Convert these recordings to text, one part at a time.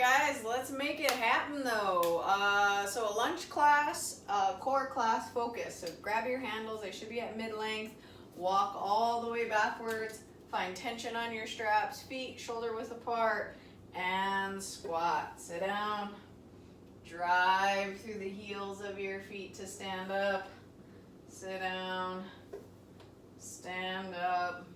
guys, let's make it happen though. So a lunge class, core class focus. So grab your handles, they should be at mid-length. Walk all the way backwards. Find tension on your straps, feet shoulder width apart, and squat. Sit down. Drive through the heels of your feet to stand up. Sit down. Stand up.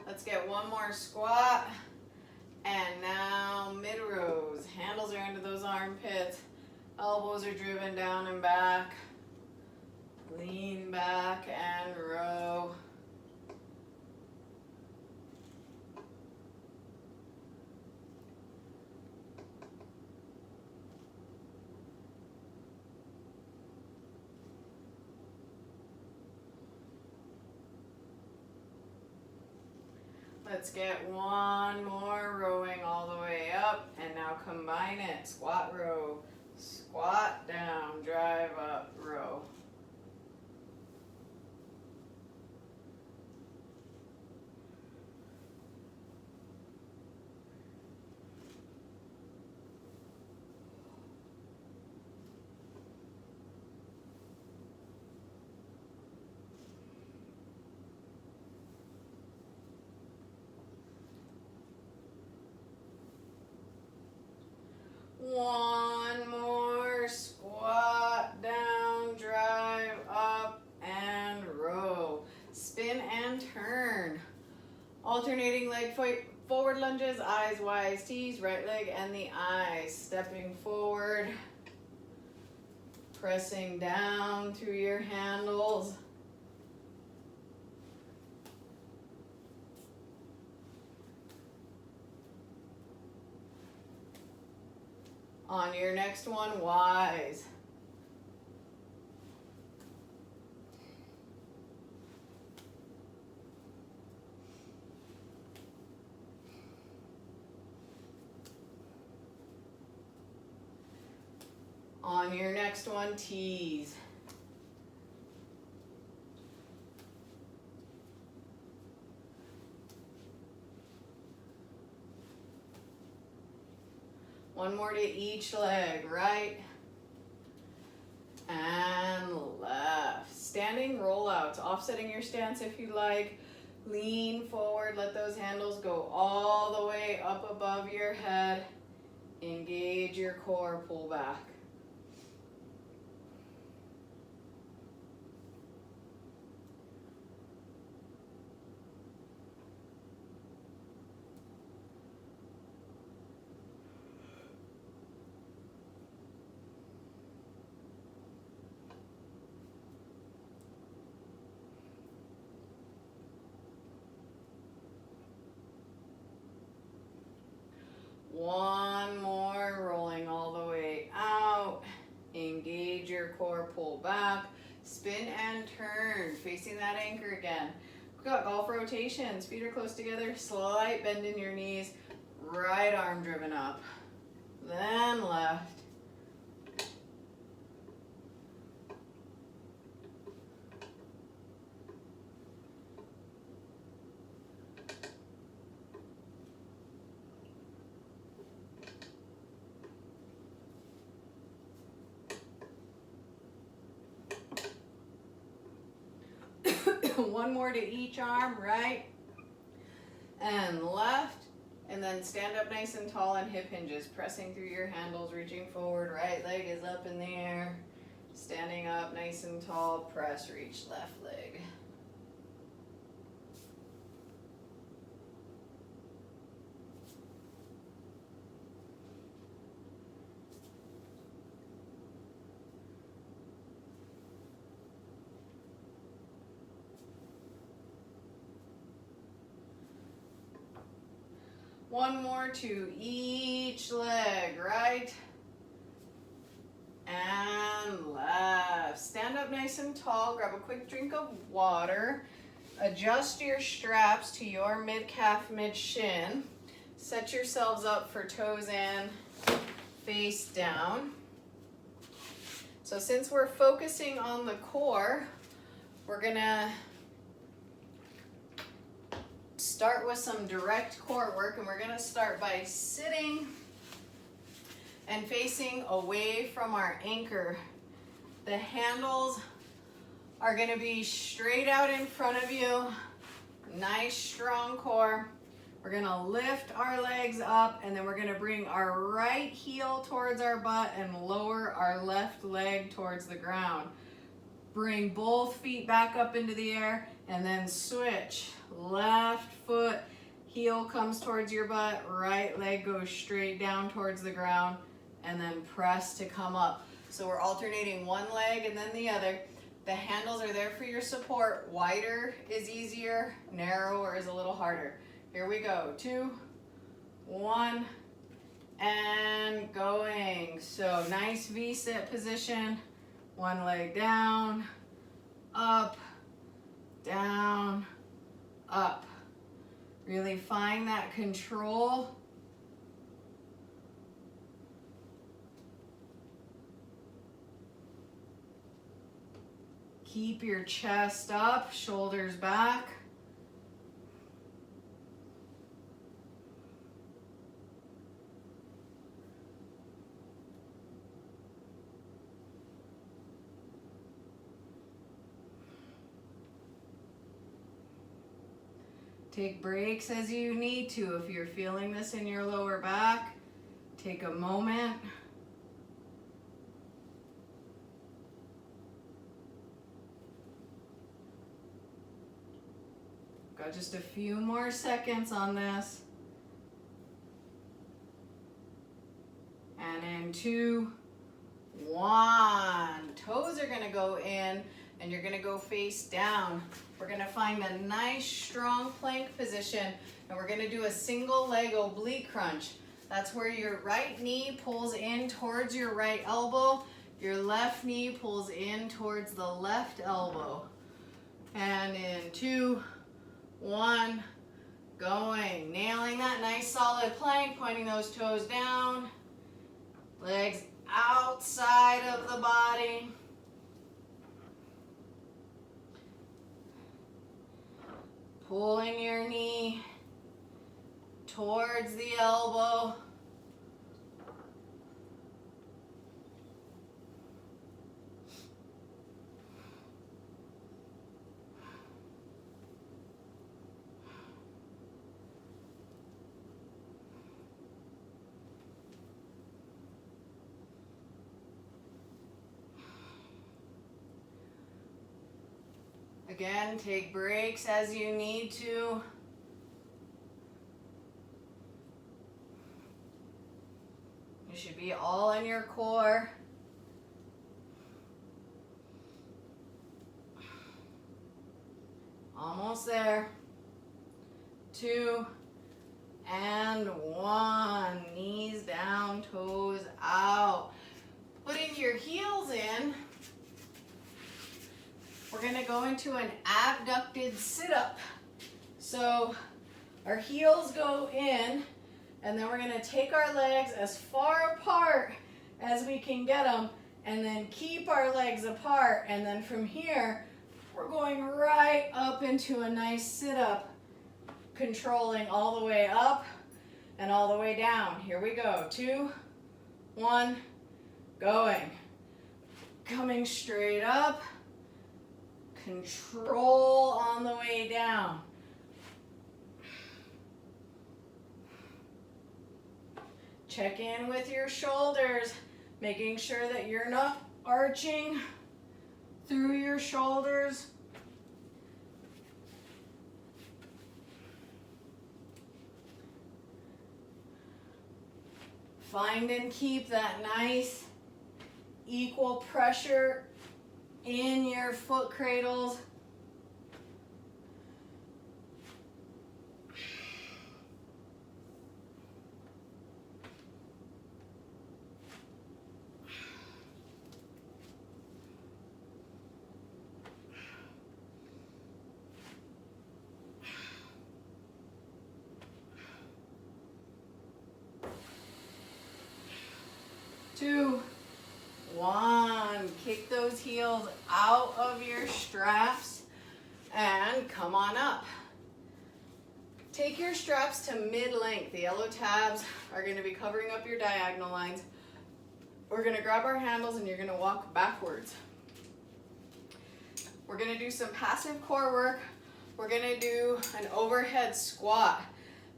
Let's get one more squat. And now mid rows. Handles are into those armpits. Elbows are driven down and back. Lean back and row. Let's get one more rowing all the way up, and now combine it. Squat, row, squat down, drive up, row. One more squat down, drive up, and row. Spin and turn. Alternating leg forward lunges, eyes wide T's, right leg and the eyes. Stepping forward, pressing down through your handles. On your next one, wise. On your next one, tease. One more to each leg, right and left. Standing rollouts, offsetting your stance if you like. Lean forward, let those handles go all the way up above your head. Engage your core, pull back. One more, rolling all the way out. Engage your core, pull back. Spin and turn, facing that anchor again. We've got golf rotations. Feet are close together. Slight bend in your knees. Right arm driven up. Then left. One more to each arm, right and left, and then stand up nice and tall and hip hinges, pressing through your handles, reaching forward, right leg is up in the air, standing up nice and tall, press, reach left leg. One more to each leg, right and left. Stand up nice and tall, grab a quick drink of water. Adjust your straps to your mid-calf, mid-shin. Set yourselves up for toes in, face down. So since we're focusing on the core, we're gonna start with some direct core work, and we're gonna start by sitting and facing away from our anchor. The handles are gonna be straight out in front of you. Nice strong core. We're gonna lift our legs up, and then we're gonna bring our right heel towards our butt and lower our left leg towards the ground. Bring both feet back up into the air, and then switch. Left foot, heel comes towards your butt, right leg goes straight down towards the ground, and then press to come up. So we're alternating one leg and then the other. The handles are there for your support. Wider is easier, narrower is a little harder. Here we go. 2, 1, and going. So nice V-sit position. One leg down, up, down, up. Really find that control. Keep your chest up, shoulders back. Take breaks as you need to. If you're feeling this in your lower back, take a moment. Got just a few more seconds on this. And in 2, 1. Toes are gonna go in, and you're gonna go face down. We're gonna find a nice strong plank position, and we're gonna do a single leg oblique crunch. That's where your right knee pulls in towards your right elbow, your left knee pulls in towards the left elbow. And in 2, 1, going. Nailing that nice solid plank, pointing those toes down, legs outside of the body. Pulling your knee towards the elbow. Again, take breaks as you need to. You should be all in your core. Almost there. 2 and 1. Knees down, toes out. Putting your heels in. We're gonna go into an abducted sit-up. So our heels go in, and then we're gonna take our legs as far apart as we can get them, and then keep our legs apart. And then from here, we're going right up into a nice sit-up, controlling all the way up and all the way down. Here we go. 2, 1, going. Coming straight up. Control on the way down. Check in with your shoulders, making sure that you're not arching through your shoulders. Find and keep that nice equal pressure in your foot cradles. 2, 1. Kick those heels out of your straps and come on up. Take your straps to mid-length. The yellow tabs are going to be covering up your diagonal lines. We're going to grab our handles and you're going to walk backwards. We're going to do some passive core work. We're going to do an overhead squat.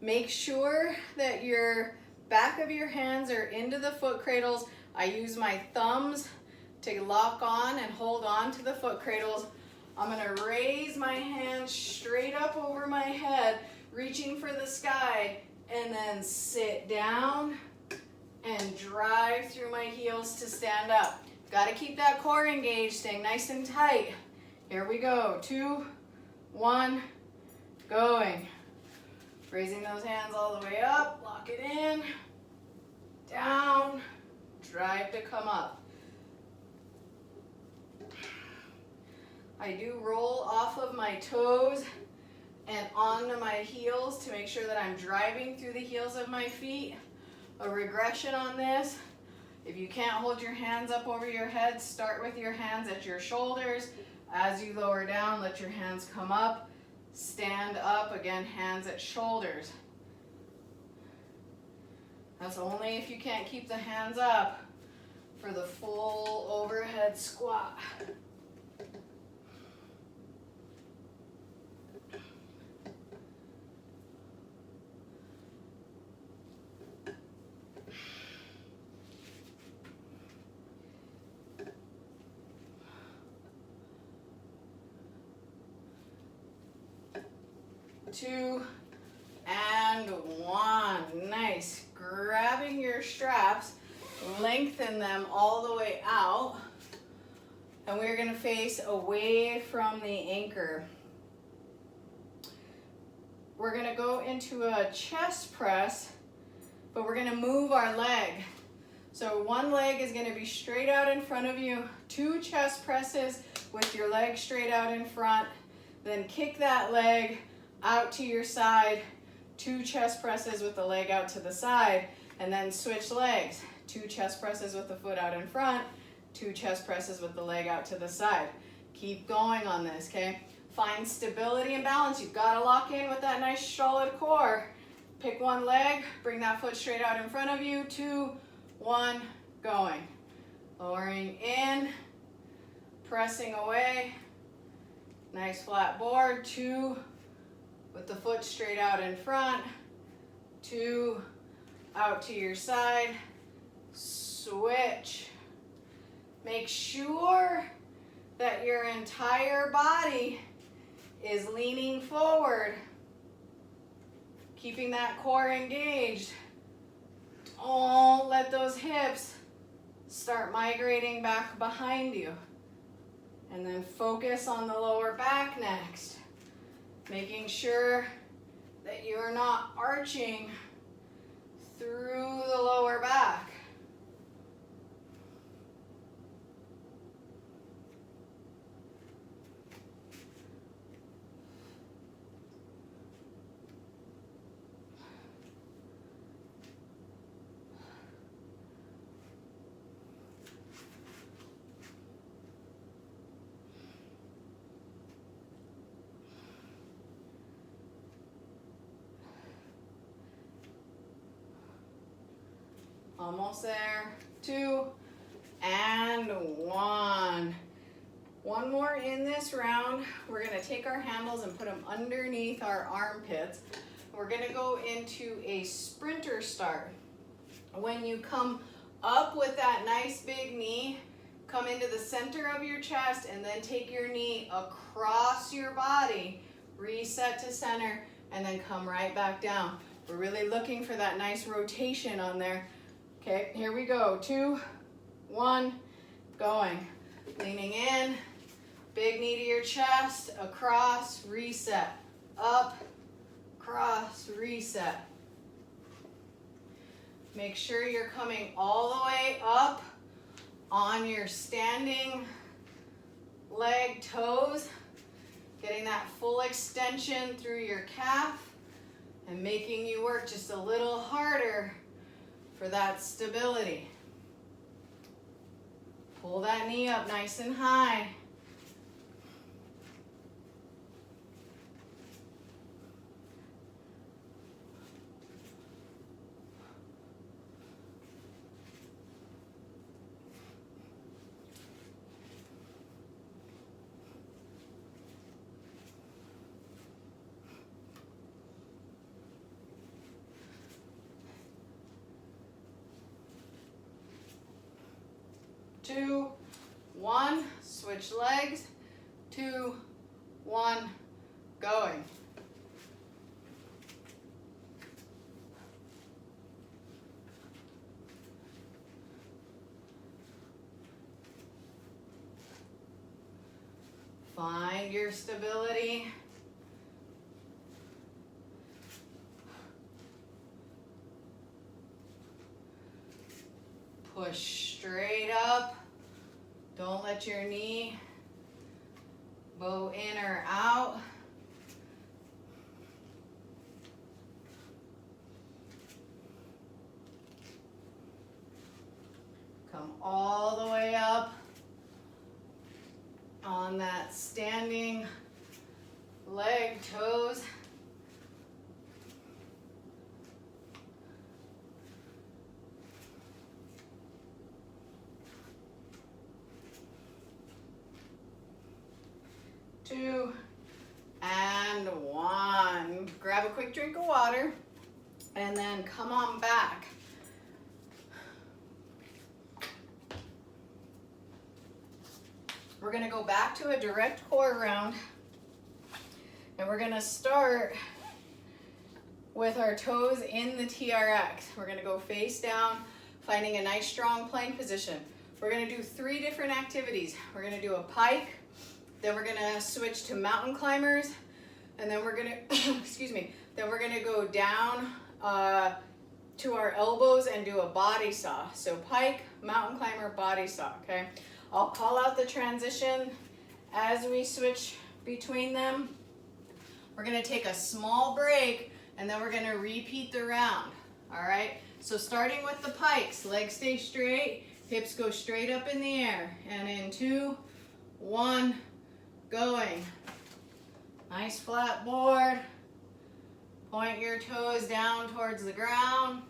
Make sure that your back of your hands are into the foot cradles. I use my thumbs to lock on and hold on to the foot cradles. I'm going to raise my hands straight up over my head, reaching for the sky, and then sit down and drive through my heels to stand up. Got to keep that core engaged, staying nice and tight. Here we go. 2, 1, going. Raising those hands all the way up, lock it in, down, drive to come up. I do roll off of my toes and onto my heels to make sure that I'm driving through the heels of my feet. A regression on this, if you can't hold your hands up over your head, start with your hands at your shoulders. As you lower down, let your hands come up. Stand up, again, hands at shoulders. That's only if you can't keep the hands up for the full overhead squat. Two, and 1. Nice. Grabbing your straps, lengthen them all the way out, and we're going to face away from the anchor. We're going to go into a chest press, but we're going to move our leg. So one leg is going to be straight out in front of you, 2 chest presses with your leg straight out in front, then kick that leg out to your side, 2 chest presses with the leg out to the side, and then switch legs. 2 chest presses with the foot out in front, 2 chest presses with the leg out to the side. Keep going on this, okay? Find stability and balance. You've got to lock in with that nice solid core. Pick one leg, bring that foot straight out in front of you. 2, 1, going. Lowering in, pressing away. Nice flat board. 2, with the foot straight out in front, 2, out to your side, switch. Make sure that your entire body is leaning forward, keeping that core engaged. Don't let those hips start migrating back behind you. And then focus on the lower back next. Making sure that you're not arching through the lower back. Almost there. 2, and 1. One more in this round. We're going to take our handles and put them underneath our armpits. We're going to go into a sprinter start. When you come up with that nice big knee, come into the center of your chest and then take your knee across your body, reset to center, and then come right back down. We're really looking for that nice rotation on there. Okay, here we go. 2, 1, going. Leaning in, big knee to your chest, across, reset. Up, cross, reset. Make sure you're coming all the way up on your standing leg toes, getting that full extension through your calf and making you work just a little harder for that stability. Pull that knee up nice and high. Two, one, switch legs, 2, 1, going. Find your stability. Push straight up. Don't let your knee bow in or out. Come all the way up on that standing leg, toes. Two, and 1. Grab a quick drink of water, and then come on back. We're gonna go back to a direct core round, and we're gonna start with our toes in the TRX. We're gonna go face down, finding a nice strong plank position. We're gonna do 3 different activities. We're gonna do a pike, then we're gonna switch to mountain climbers, and then we're gonna, excuse me, then we're gonna go down to our elbows and do a body saw. So pike, mountain climber, body saw, okay? I'll call out the transition as we switch between them. We're gonna take a small break, and then we're gonna repeat the round, all right? So starting with the pikes, legs stay straight, hips go straight up in the air, and in 2, 1, going. Nice flat board. Point your toes down towards the ground.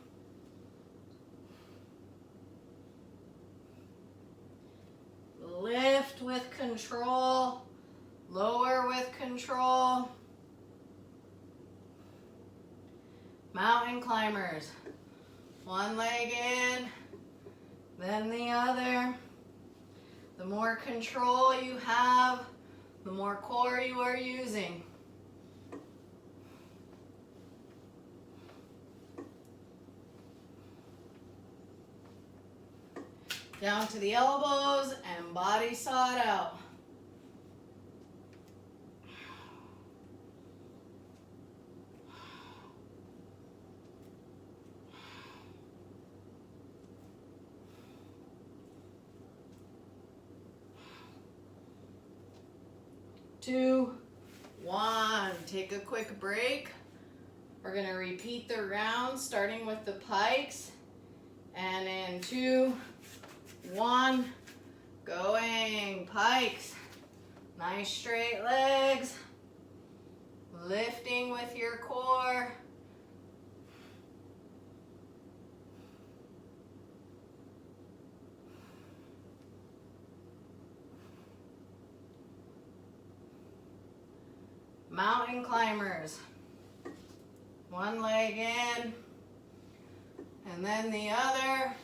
Lift with control. Lower with control. Mountain climbers. One leg in, then the other. The more control you have, the more core you are using. Down to the elbows and body sawed out. Two, 1. Take a quick break. We're gonna repeat the round starting with the pikes. And in 2, 1, going. Pikes. Nice straight legs. Lifting with your core. Mountain climbers. One leg in, and then the other.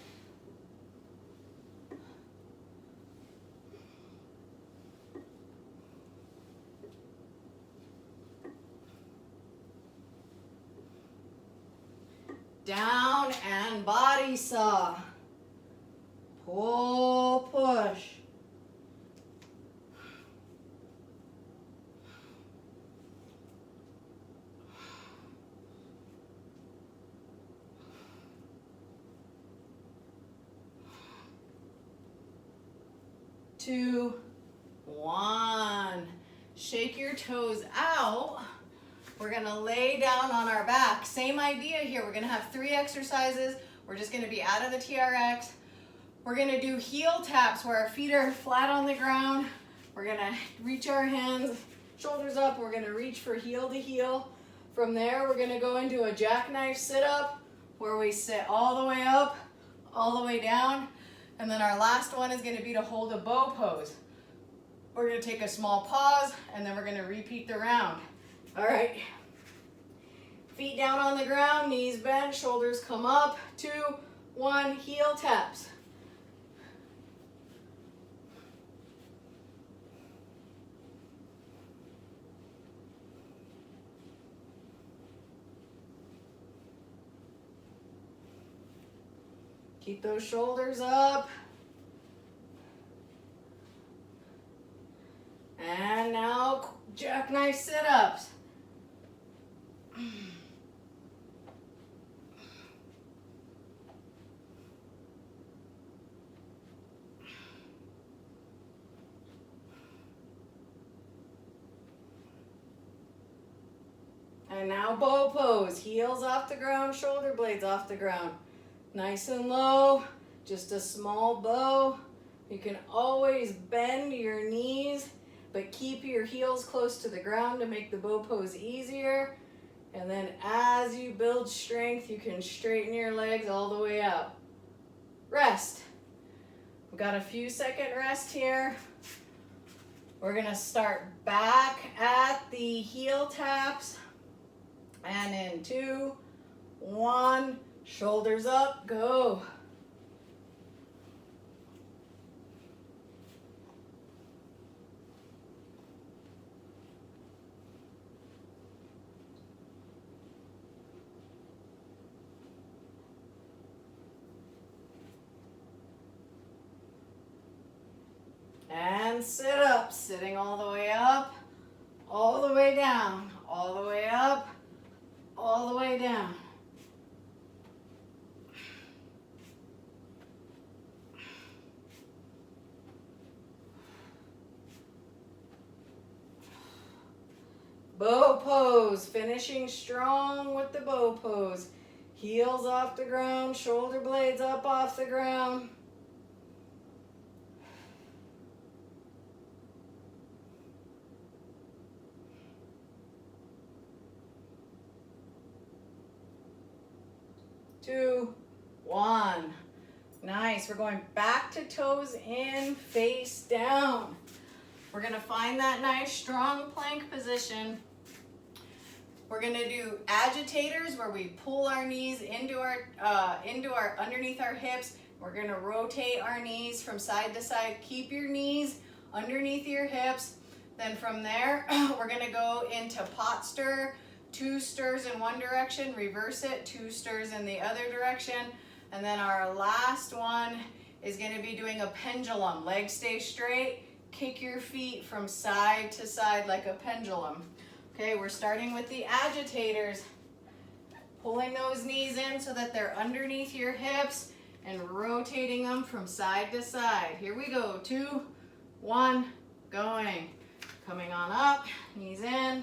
Down and body saw. Pull, push. Two, 1. Shake your toes out. We're gonna lay down on our back. Same idea here. We're gonna have 3 exercises. We're just gonna be out of the TRX. We're gonna do heel taps where our feet are flat on the ground. We're gonna reach our hands, shoulders up. We're gonna reach for heel to heel. From there, we're gonna go into a jackknife sit-up where we sit all the way up, all the way down. And then our last one is gonna be to hold a bow pose. We're gonna take a small pause and then we're gonna repeat the round. All right. Feet down on the ground, knees bent, shoulders come up. 2, 1, heel taps. Keep those shoulders up. And now jackknife sit-ups. And now bow pose, heels off the ground, shoulder blades off the ground. Nice and low, just a small bow. You can always bend your knees, but keep your heels close to the ground to make the bow pose easier. And then as you build strength, you can straighten your legs all the way up. Rest. We've got a few second rest here. We're gonna start back at the heel taps. And in 2, 1, shoulders up, go. And sit up, sitting all the way up, all the way down, all the way up, all the way down. Bow pose, finishing strong with the bow pose. Heels off the ground, shoulder blades up off the ground. Two, 1. Nice. We're going back to toes in, face down. We're going to find that nice strong plank position. We're going to do agitators where we pull our knees into our underneath our hips. We're going to rotate our knees from side to side. Keep your knees underneath your hips. Then from there, we're going to go into pot stir. 2 stirs in one direction, reverse it, 2 stirs in the other direction. And then our last one is going to be doing a pendulum. Legs stay straight, kick your feet from side to side like a pendulum. Okay, we're starting with the agitators. Pulling those knees in so that they're underneath your hips and rotating them from side to side. Here we go, 2, 1, going. Coming on up, knees in.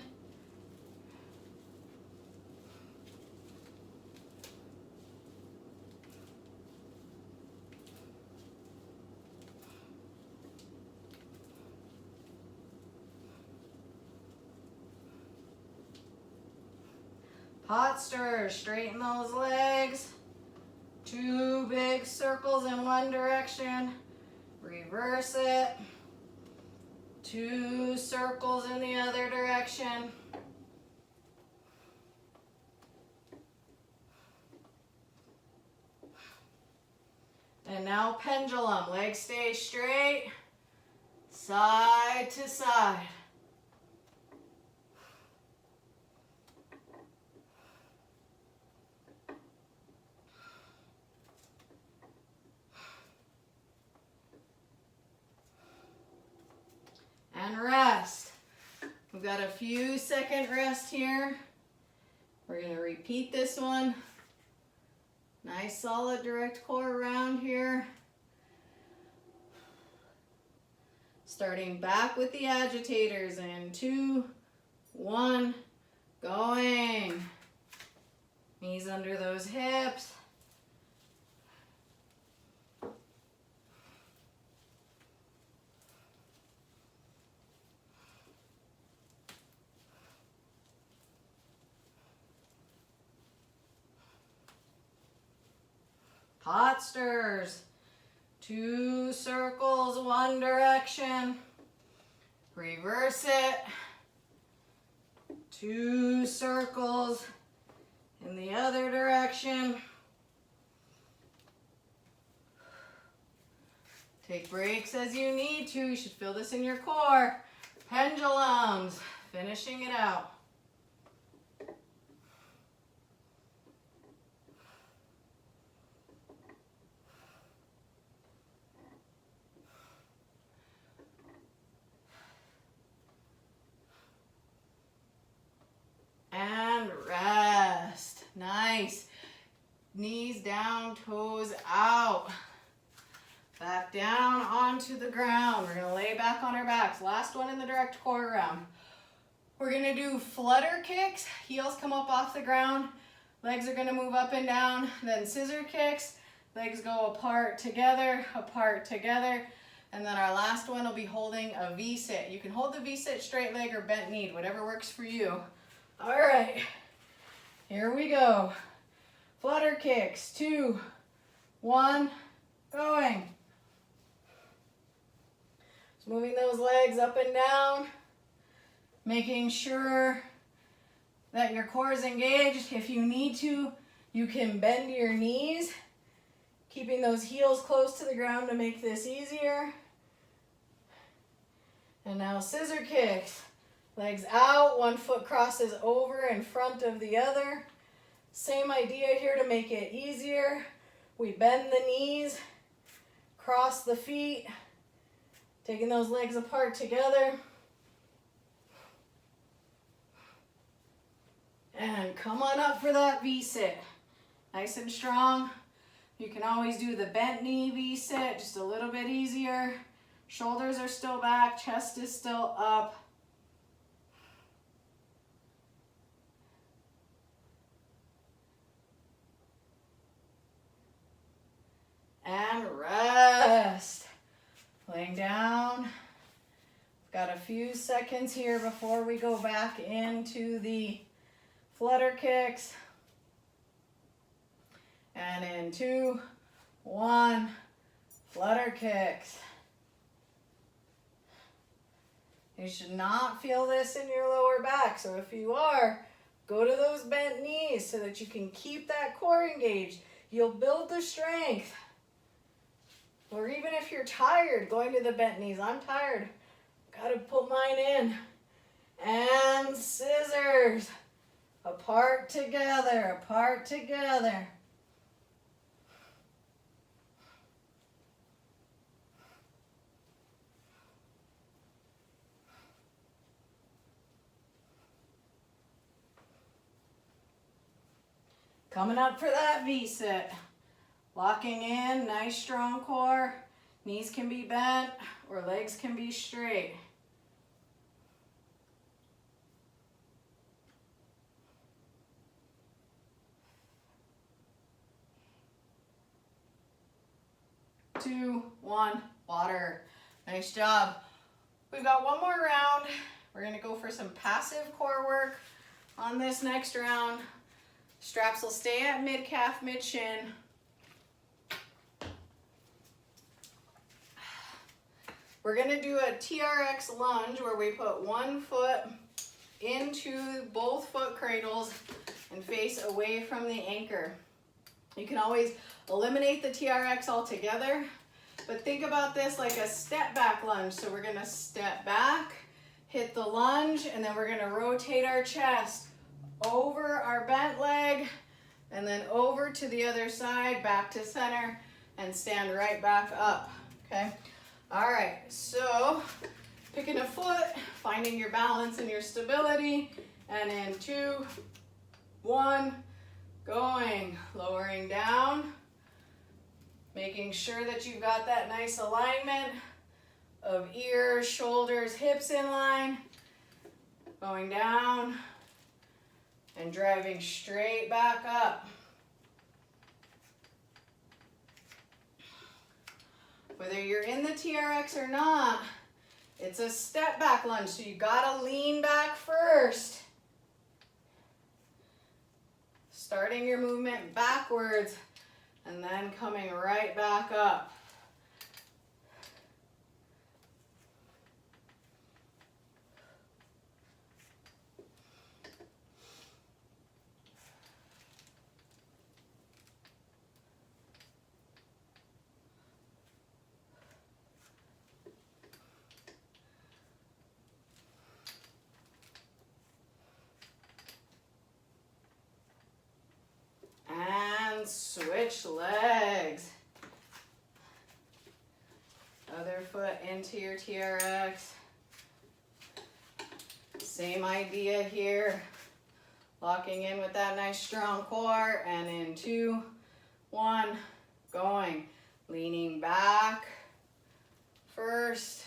Pot stir, straighten those legs. 2 big circles in one direction. Reverse it. 2 circles in the other direction. And now pendulum, legs stay straight, side to side. And rest. We've got a few second rest here. We're going to repeat this one. Nice solid direct core round here. Starting back with the agitators in 2, 1, going. Knees under those hips. hot stirs. 2 circles, one direction. Reverse it. 2 circles in the other direction. Take breaks as you need to. You should feel this in your core. Pendulums, finishing it out. And rest. Nice. Knees down, toes out. Back down onto the ground. We're going to lay back on our backs. Last one in the direct core round. We're going to do flutter kicks. Heels come up off the ground. Legs are going to move up and down. Then scissor kicks. Legs go apart together, and then our last one will be holding a V-sit. You can hold the V-sit straight leg or bent knee, whatever works for you. All right, here we go. Flutter kicks, 2, 1, going. Just moving those legs up and down, making sure that your core is engaged. If you need to, you can bend your knees, keeping those heels close to the ground to make this easier. And now scissor kicks. Legs out, one foot crosses over in front of the other. Same idea here to make it easier. We bend the knees, cross the feet, taking those legs apart together. And come on up for that V-sit. Nice and strong. You can always do the bent knee V-sit, just a little bit easier. Shoulders are still back, chest is still up. And rest. Laying down. Got a few seconds here before we go back into the flutter kicks. And in 2, 1, flutter kicks. You should not feel this in your lower back. So if you are, go to those bent knees so that you can keep that core engaged. You'll build the strength. Or even if you're tired, going to the bent knees. I'm tired. Gotta put mine in. And scissors. Apart together, apart together. Coming up for that V-sit. Locking in, nice strong core. Knees can be bent or legs can be straight. Two, one, water. Nice job. We've got one more round. We're gonna go for some passive core work on this next round. Straps will stay at mid-calf, mid-shin. We're gonna do a TRX lunge where we put one foot into both foot cradles and face away from the anchor. You can always eliminate the TRX altogether, but think about this like a step back lunge. So we're gonna step back, hit the lunge, and then we're gonna rotate our chest over our bent leg, and then over to the other side, back to center, and stand right back up, okay? All right, so picking a foot, finding your balance and your stability, and in 2, 1, going, lowering down, making sure that you've got that nice alignment of ears, shoulders, hips in line, going down, and driving straight back up. Whether you're in the TRX or not, it's a step back lunge, so you gotta lean back first. Starting your movement backwards, and then coming right back up. And switch legs. Other foot into your TRX. Same idea here. Locking in with that nice strong core, and in 2, 1, going. Leaning back first,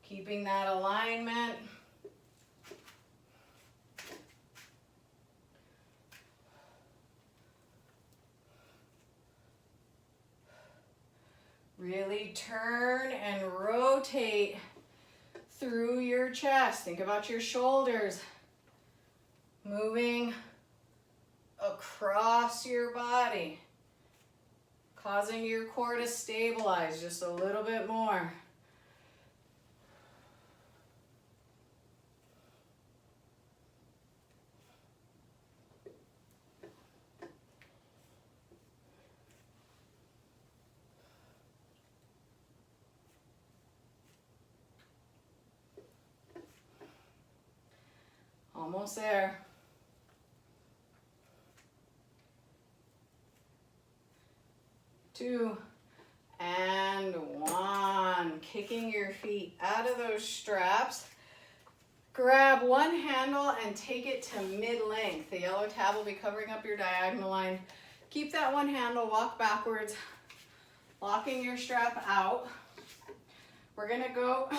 keeping that alignment. Really turn and rotate through your chest. Think about your shoulders moving across your body, causing your core to stabilize just a little bit more. Almost there. 2 and 1. Kicking your feet out of those straps. Grab one handle and take it to mid-length. The yellow tab will be covering up your diagonal line. Keep that one handle, walk backwards, locking your strap out. We're gonna go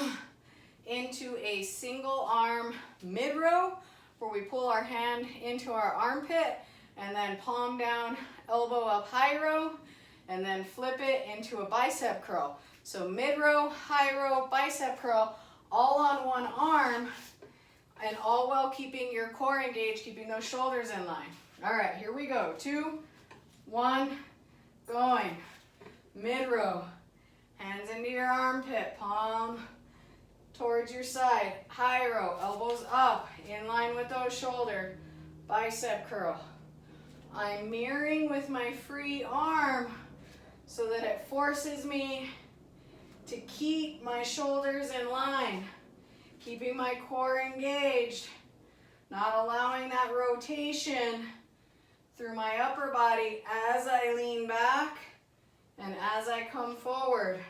into a single arm mid-row where we pull our hand into our armpit and then palm down, elbow up, high row, and then flip it into a bicep curl. So mid-row, high row, bicep curl, all on one arm, and all while keeping your core engaged, keeping those shoulders in line. All right, here we go. 2, 1, going. Mid-row, hands into your armpit, palm towards your side. High row, elbows up, in line with those shoulders. Bicep curl. I'm mirroring with my free arm so that it forces me to keep my shoulders in line, keeping my core engaged, not allowing that rotation through my upper body as I lean back and as I come forward.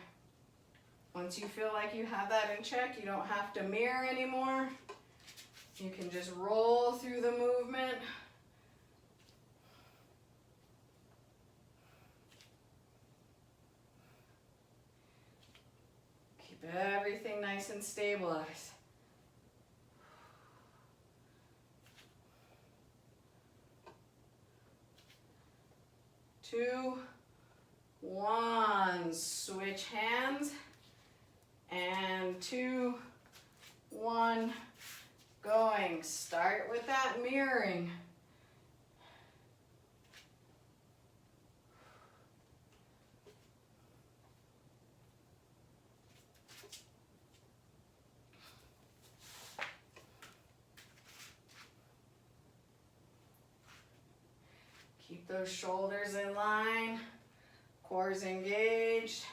Once you feel like you have that in check, you don't have to mirror anymore. You can just roll through the movement. Keep everything nice and stabilized. Two, 1, switch hands, and 2, 1, going. Start with that mirroring. Keep those shoulders in line, core's engaged.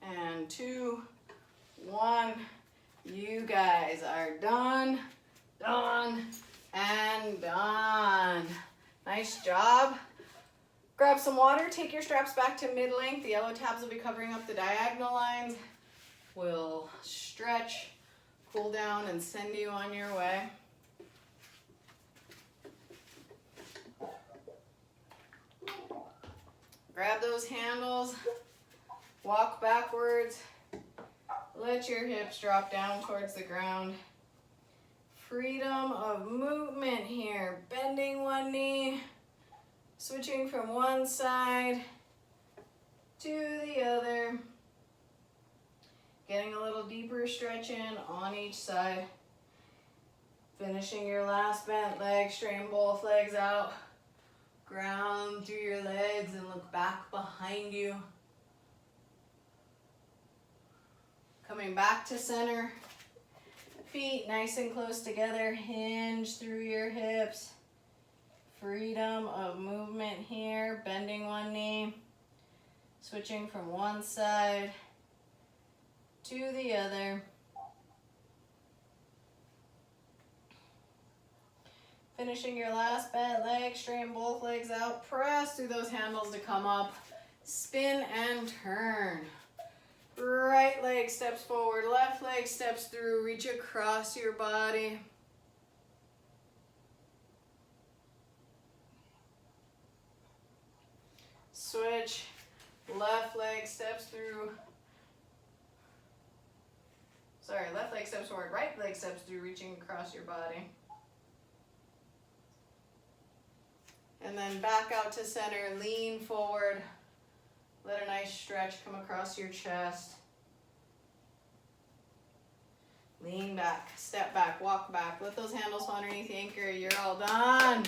And 2, 1, you guys are done, and done. Nice job. Grab some water, take your straps back to mid-length. The yellow tabs will be covering up the diagonal lines. We'll stretch, cool down, and send you on your way. Grab those handles, walk backwards, let your hips drop down towards the ground. Freedom of movement here. Bending one knee, switching from one side to the other. Getting a little deeper stretch in on each side. Finishing your last bent leg, straighten both legs out. Ground through your legs and look back behind you. Coming back to center. Feet nice and close together, hinge through your hips. Freedom of movement here, bending one knee, switching from one side to the other. Finishing your last bent leg, straighten both legs out, press through those handles to come up, spin and turn. Right leg steps forward, left leg steps through, reach across your body. Switch, left leg steps through. Sorry, left leg steps forward, right leg steps through, reaching across your body. And then back out to center, lean forward. Let a nice stretch come across your chest. Lean back, step back, walk back. Let those handles fall underneath the anchor. You're all done.